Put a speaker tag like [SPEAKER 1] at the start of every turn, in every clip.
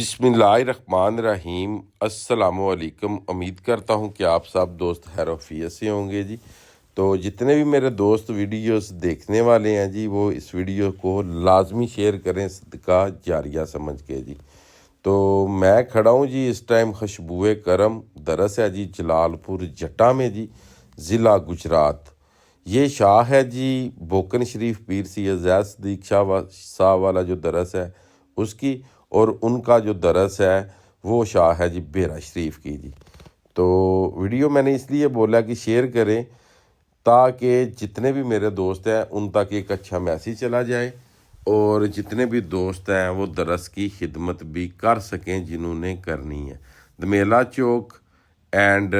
[SPEAKER 1] बिस्मिल्लाहिर्रहमानिर्रहीम अस्सलामुअलैकुम। उम्मीद करता हूँ कि आप सब दोस्त खैर-ओ-आफियत से होंगे जी। तो जितने भी मेरे दोस्त वीडियोस देखने वाले हैं जी, वो इस वीडियो को लाजमी शेयर करें, सदका जारिया समझ के जी। तो मैं खड़ा हूँ जी इस टाइम खुशबुए करम दरस है जी, जलालपुर जट्टा में जी, ज़िला गुजरात। ये शाह है जी बोकन शरीफ पीर सैयद सदीक शाह साहब वाला जो दरस है उसकी, और उनका जो दरस है वो शाह है जी बेरा शरीफ की जी। तो वीडियो मैंने इसलिए बोला कि शेयर करें ताकि जितने भी मेरे दोस्त हैं उन तक एक अच्छा मैसेज चला जाए, और जितने भी दोस्त हैं वो दरस की खिदमत भी कर सकें जिन्होंने करनी है। दमेला चौक एंड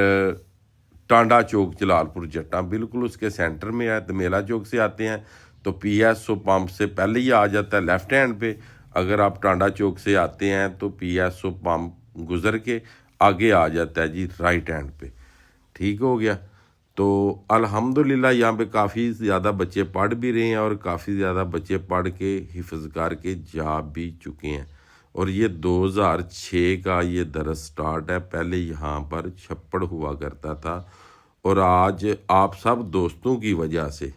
[SPEAKER 1] टांडा चौक जलालपुर जट्टा बिल्कुल उसके सेंटर में है। दमेला चौक से आते हैं तो PSO पंप से पहले ही आ जाता है लेफ़्ट हैंड पे। अगर आप टांडा चौक से आते हैं तो PSO पंप गुज़र के आगे आ जाता है जी राइट हैंड पे। ठीक हो गया। तो अल्हम्दुलिल्लाह यहाँ पे काफ़ी ज़्यादा बच्चे पढ़ भी रहे हैं और काफ़ी ज़्यादा बच्चे पढ़ के हिफ्ज़ करके जा भी चुके हैं। और ये 2006 का ये दरस स्टार्ट है। पहले यहाँ पर छप्पड़ हुआ करता था, और आज आप सब दोस्तों की वजह से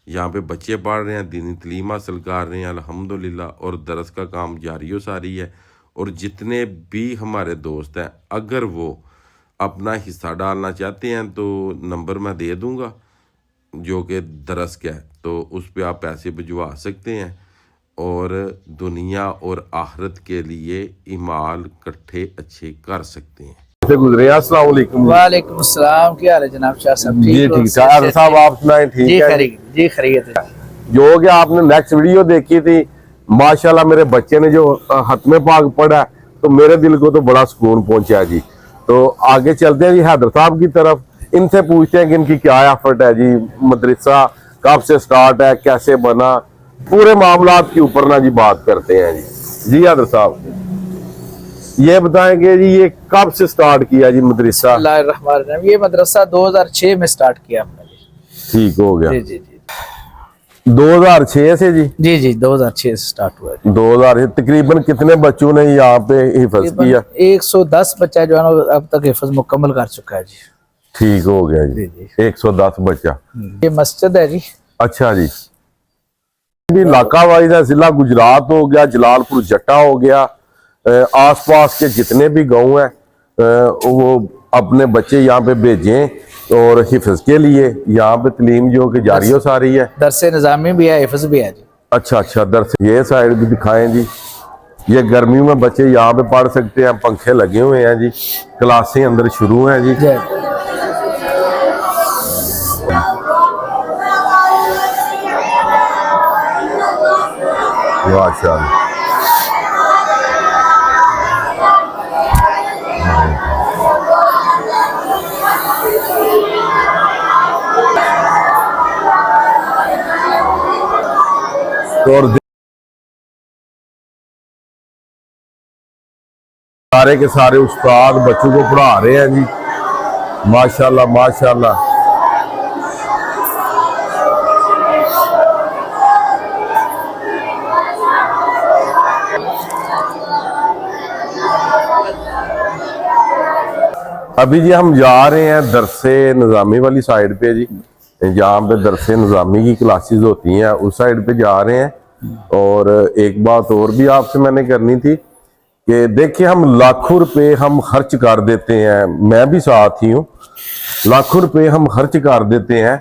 [SPEAKER 1] यहाँ पे बच्चे पढ़ रहे हैं, दीनी तलीम हासिल कर रहे हैं अल्हम्दुलिल्लाह, और दरस का काम जारी व सारी है। और जितने भी हमारे दोस्त हैं अगर वो अपना हिस्सा डालना चाहते हैं तो नंबर मैं दे दूंगा जो कि दरस का है, तो उस पर आप पैसे भिजवा सकते हैं और दुनिया और आखिरत के लिए इमाल इकट्ठे अच्छे कर सकते हैं।
[SPEAKER 2] से गुजरे। अस्सलाम वालेकुम।
[SPEAKER 3] वालेकुम अस्सलाम। क्या हाल है जनाब शाह साहब?
[SPEAKER 2] जी ठीक है साहब, आप सुनाए? ठीक है
[SPEAKER 3] जी खैरियत है।
[SPEAKER 2] जो कि आपने नेक्स्ट वीडियो देखी थी, माशाल्लाह मेरे बच्चे ने जो खत्मे पाक पढ़ा तो मेरे दिल को तो बड़ा सुकून पहुंचा जी। तो आगे चलते हैं जी हैदर साहब की तरफ, इनसे पूछते हैं कि इनकी क्या एफर्ट है जी, मदरसा कब से स्टार्ट है, कैसे बना, पूरे मामलात के ऊपर ना जी बात करते हैं जी। जी हैदर साहब ये बताएंगे जी ये कब से स्टार्ट किया जी मदरसा?
[SPEAKER 3] ये मदरसा 2006 में स्टार्ट किया हमने।
[SPEAKER 2] ठीक हो गया।
[SPEAKER 3] जी जी जी
[SPEAKER 2] 2006 से जी?
[SPEAKER 3] जी जी 2006 से स्टार्ट हुआ।
[SPEAKER 2] 2000 तकरीबन कितने बच्चों ने यहाँ पे हिफ्ज किया?
[SPEAKER 3] 110 बच्चा जो है ना अब तक हिफ्ज मुकम्मल कर चुका है जी।
[SPEAKER 2] ठीक हो गया जी, 110 बच्चा।
[SPEAKER 3] ये मस्जिद है जी।
[SPEAKER 2] अच्छा जी। इलाका वाइज है, जिला गुजरात हो गया, जलालपुर जट्टा हो गया, आसपास के जितने भी गांव हैं वो अपने बच्चे यहाँ पे भेजें और हिफ्ज के लिए। यहाँ पे तलीम जो कि जारी सारी है,
[SPEAKER 3] दरसे निज़ामी भी है, हिफ्ज भी है जी।
[SPEAKER 2] अच्छा अच्छा, दरस ये साइड भी दिखाएं जी। ये गर्मी में बच्चे यहाँ पे पढ़ सकते हैं, पंखे लगे हुए हैं जी, क्लासें अंदर शुरू हैं जी। माशाअल्लाह। और सारे के सारे उस्ताद बच्चों को पढ़ा रहे हैं जी, माशाल्लाह माशाल्लाह। अभी जी हम जा रहे हैं दरसे निज़ामी वाली साइड पे जी, जहाँ पे दरसे निज़ामी की क्लासेस होती हैं उस साइड पे जा रहे हैं। और एक बात और भी आपसे मैंने करनी थी कि देखिए हम लाखों रुपए हम खर्च कर देते हैं, मैं भी साथ ही हूँ, लाखों रुपए हम खर्च कर देते हैं।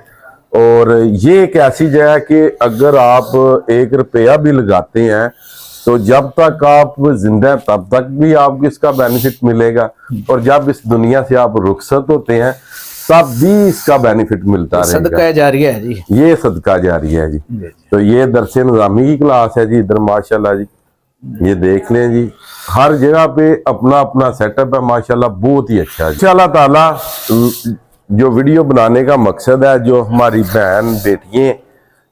[SPEAKER 2] और ये एक ऐसी जगह कि अगर आप 1 रुपया भी लगाते हैं तो जब तक आप जिंदा हैं तब तक भी आपको इसका बेनिफिट मिलेगा, और जब इस दुनिया से आप रुखसत होते हैं तब भी इसका बेनिफिट मिलता रहेगा।
[SPEAKER 3] सदका जारिया है जी, ये
[SPEAKER 2] सदका जारिया है जी। तो ये दरसे निज़ामी की क्लास है जी इधर, माशाल्लाह जी। ये देख लें जी, हर जगह पे अपना अपना सेटअप है माशाल्लाह, बहुत ही अच्छा है। इंशाअल्लाह ताला जो वीडियो बनाने का मकसद है, जो हमारी बहन बेटियां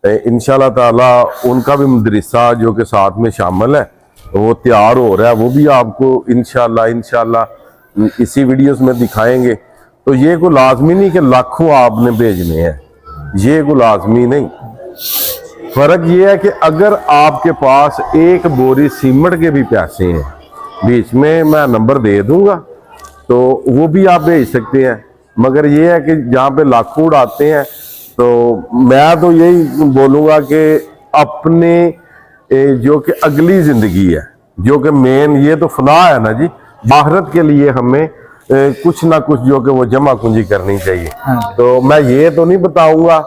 [SPEAKER 2] इंशाअल्लाह ताला उनका भी मदरसा जो कि साथ में शामिल है वो तैयार हो रहा है, वो भी आपको इंशाअल्लाह इसी वीडियोस में दिखाएंगे। तो ये कोई लाजमी नहीं कि लाखों आपने भेजने हैं, ये कोई लाजमी नहीं। फर्क ये है कि अगर आपके पास एक बोरी सीमेंट के भी पैसे हैं बीच में मैं नंबर दे दूंगा, तो वो भी आप भेज सकते हैं। मगर ये है कि जहाँ पे लाखों उड़ाते हैं, तो मैं तो यही बोलूँगा कि अपने जो कि अगली ज़िंदगी है, जो कि मेन ये तो फना है ना जी, आखिरत के लिए हमें कुछ ना कुछ जो कि वो जमा पूंजी करनी चाहिए। तो मैं ये तो नहीं बताऊंगा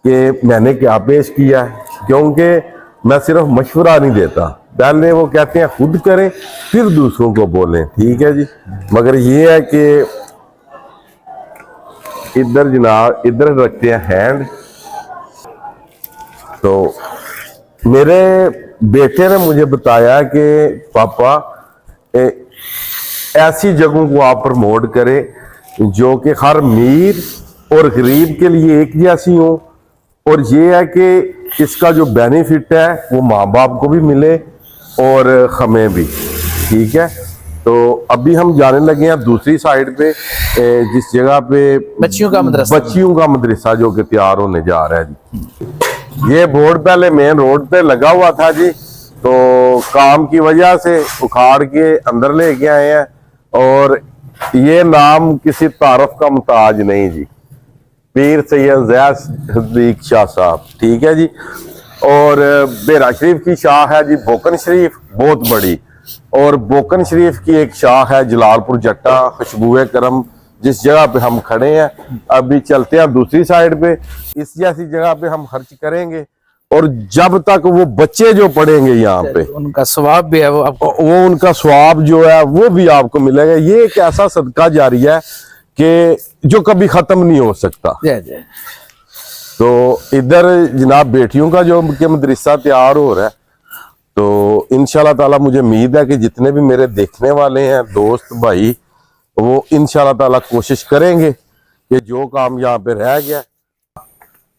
[SPEAKER 2] कि मैंने क्या पेश किया है, क्योंकि मैं सिर्फ मशवरा नहीं देता। पहले वो कहते हैं खुद करें फिर दूसरों को बोलें, ठीक है जी। मगर ये है कि इधर जनाब इधर रखते हैं हैंड। तो मेरे बेटे ने मुझे बताया कि पापा ऐसी जगहों को आप प्रमोट करें जो कि हर अमीर और गरीब के लिए एक जैसी हो, और ये है कि इसका जो बेनिफिट है वो माँ बाप को भी मिले और हमें भी, ठीक है। तो अभी हम जाने लगे हैं दूसरी साइड पे, जिस जगह पे
[SPEAKER 3] बच्चियों का मदरसा
[SPEAKER 2] जो कि तैयार होने जा रहा है जी। ये बोर्ड पहले मेन रोड पे लगा हुआ था जी, तो काम की वजह से उखाड़ के अंदर लेके आए हैं, और ये नाम किसी तारफ का मुताज नहीं जी, पीर सैयद ज़ैद शाह साहब, ठीक है जी। और बेरा शरीफ की शाह है जी बोकन शरीफ, बहुत बड़ी, और बोकन शरीफ की एक शाह है जलालपुर जट्टा खुशबुए करम, जिस जगह पे हम खड़े हैं। अभी चलते हैं दूसरी साइड पे, इस जैसी जगह पे हम खर्च करेंगे, और जब तक वो बच्चे जो पढ़ेंगे यहाँ पे
[SPEAKER 3] उनका स्वाब भी है,
[SPEAKER 2] वो उनका स्वाब जो है वो भी आपको मिलेगा। ये एक ऐसा सदका जारी है कि जो कभी खत्म नहीं हो सकता। तो इधर जनाब बेटियों का जो के मदरसा तैयार हो रहा है, तो इंशाल्लाह ताला मुझे उम्मीद है कि जितने भी मेरे देखने वाले हैं दोस्त भाई, वो इंशाल्लाह ताला कोशिश करेंगे कि जो काम यहाँ पे रह गया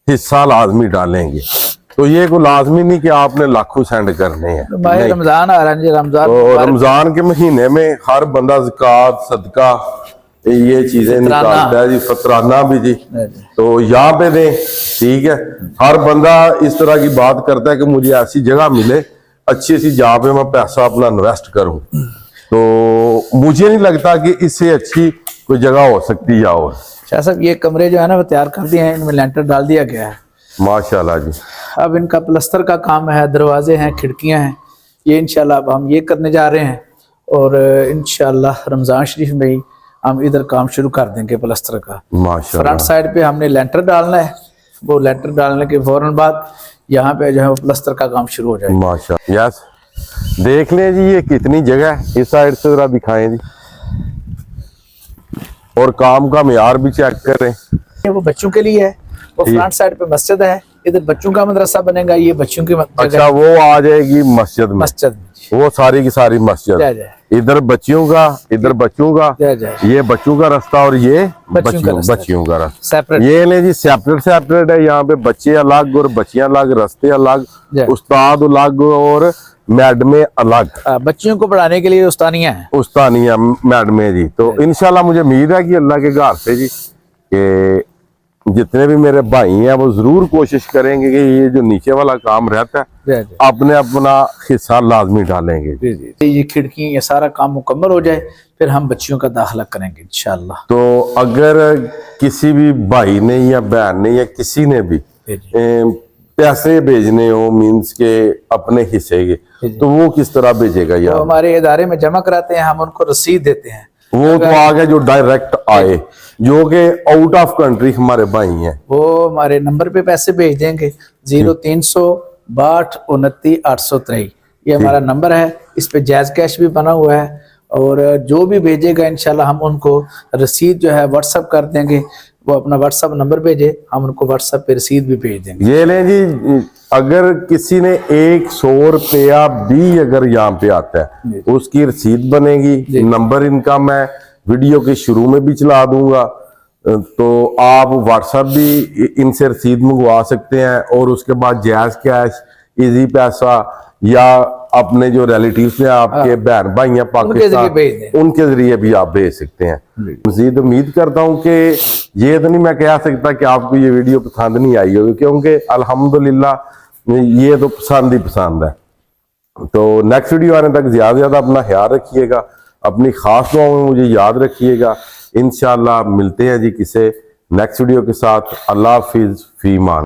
[SPEAKER 2] हिस्सा लाजमी डालेंगे। तो ये को लाजमी नहीं कि आपने लाखों सेंड करने हैं।
[SPEAKER 3] रमजान आ रहा है,
[SPEAKER 2] रमजान के महीने में हर बंदा ज़कात सदका ये चीजें निकालता है जी, फतराना भी जी, तो यहाँ पे दें, ठीक है। हर बंदा इस तरह की बात करता है कि मुझे ऐसी जगह मिले अच्छी सी जहाँ पे मैं पैसा अपना इन्वेस्ट करूं, तो मुझे नहीं लगता कि इससे अच्छी कोई जगह हो सकती है। और
[SPEAKER 3] शाह साहब ये कमरे जो है ना वो तैयार कर दिए हैं, इनमें लेंटर डाल दिया गया है
[SPEAKER 2] माशाल्लाह जी।
[SPEAKER 3] अब इनका प्लस्तर का काम है, दरवाजे हैं, खिड़कियां हैं, ये इंशाल्लाह अब हम ये करने जा रहे हैं, और इंशाल्लाह रमजान शरीफ में ही हम इधर काम शुरू कर देंगे प्लस्तर का।
[SPEAKER 2] माशाल्लाह
[SPEAKER 3] फ्रंट साइड पे हमने लेंटर डालना है, वो लेंटर डालने के फौरन बाद यहाँ पे जो है वो प्लस्तर का काम शुरू हो जाएगा।
[SPEAKER 2] माशाल्लाह। यस, देख लें जी ये कितनी जगह है, इस साइड से जरा दिखाएं जी, और काम का मियार भी चेक करें।
[SPEAKER 3] वो बच्चों के लिए है, वो फ्रंट साइड पे मस्जिद है, इधर बच्चों का मदरसा बनेगा, ये बच्चों की
[SPEAKER 2] अच्छा वो आ जाएगी मस्जिद में, वो सारी की सारी मस्जिद, इधर बच्चियों का, इधर बच्चों का, ये बच्चों का रास्ता और ये बच्चियों का रास्ता। ये ले जी सेपरेट है, यहाँ पे बच्चे अलग और बच्चियां अलग, रास्ते अलग, उस्ताद अलग और मैडमें अलग।
[SPEAKER 3] बच्चियों को पढ़ाने के लिए
[SPEAKER 2] उस्तानिया मैडमें जी। तो इंशाल्लाह मुझे उम्मीद है कि अल्लाह के घर से जी कि जितने भी मेरे भाई हैं वो जरूर कोशिश करेंगे कि ये जो नीचे वाला काम रहता है अपने अपना हिस्सा लाजमी डालेंगे।
[SPEAKER 3] ये खिड़की ये सारा काम मुकम्मल हो जाए फिर हम बच्चियों का दाखिला करेंगे इंशाल्लाह।
[SPEAKER 2] तो अगर किसी भी भाई ने या बहन ने या किसी ने भी पैसे भेजने हो मीन्स के अपने हिस्से के, तो वो किस तरह भेजेगा? यार
[SPEAKER 3] हमारे इदारे में जमा कराते हैं, हम उनको रसीद देते हैं,
[SPEAKER 2] वो तो आगे जो डायरेक्ट आए जो कि आउट ऑफ कंट्री हमारे भाई हैं
[SPEAKER 3] वो हमारे नंबर पे पैसे भेज देंगे 0362299823। ये हमारा नंबर है, इस पे जायज कैश भी बना हुआ है, और जो भी भेजेगा इंशाल्लाह हम उनको रसीद जो है व्हाट्सएप कर देंगे, वो अपना व्हाट्सएप नंबर भेजे, हम उनको व्हाट्सएप पे रसीद भी भेज देंगे।
[SPEAKER 2] ये लें जी, अगर किसी ने 100 रुपया भी अगर यहाँ पे आता है उसकी रसीद बनेगी, नंबर इनका मैं वीडियो के शुरू में भी चला दूंगा, तो आप व्हाट्सएप भी इनसे रसीद मंगवा सकते हैं, और उसके बाद जायज कैश, इजी पैसा, या अपने जो रिलेटिव्स हैं आपके बहन भाई हैं पाकिस्तान, उनके जरिए भी आप भेज सकते हैं। मजीद उम्मीद करता हूँ कि ये तो नहीं मैं कह सकता कि आपको ये वीडियो पसंद नहीं आई होगी, क्योंकि अल्हम्दुलिल्लाह ये तो पसंद ही पसंद है। तो नेक्स्ट वीडियो आने तक ज़्यादा से ज़्यादा अपना ख्याल रखिएगा, अपनी खास दुआओं में मुझे याद रखिएगा। इंशाल्लाह मिलते हैं जी किसी नेक्स्ट वीडियो के साथ। अल्लाह हाफिज़, फी मान।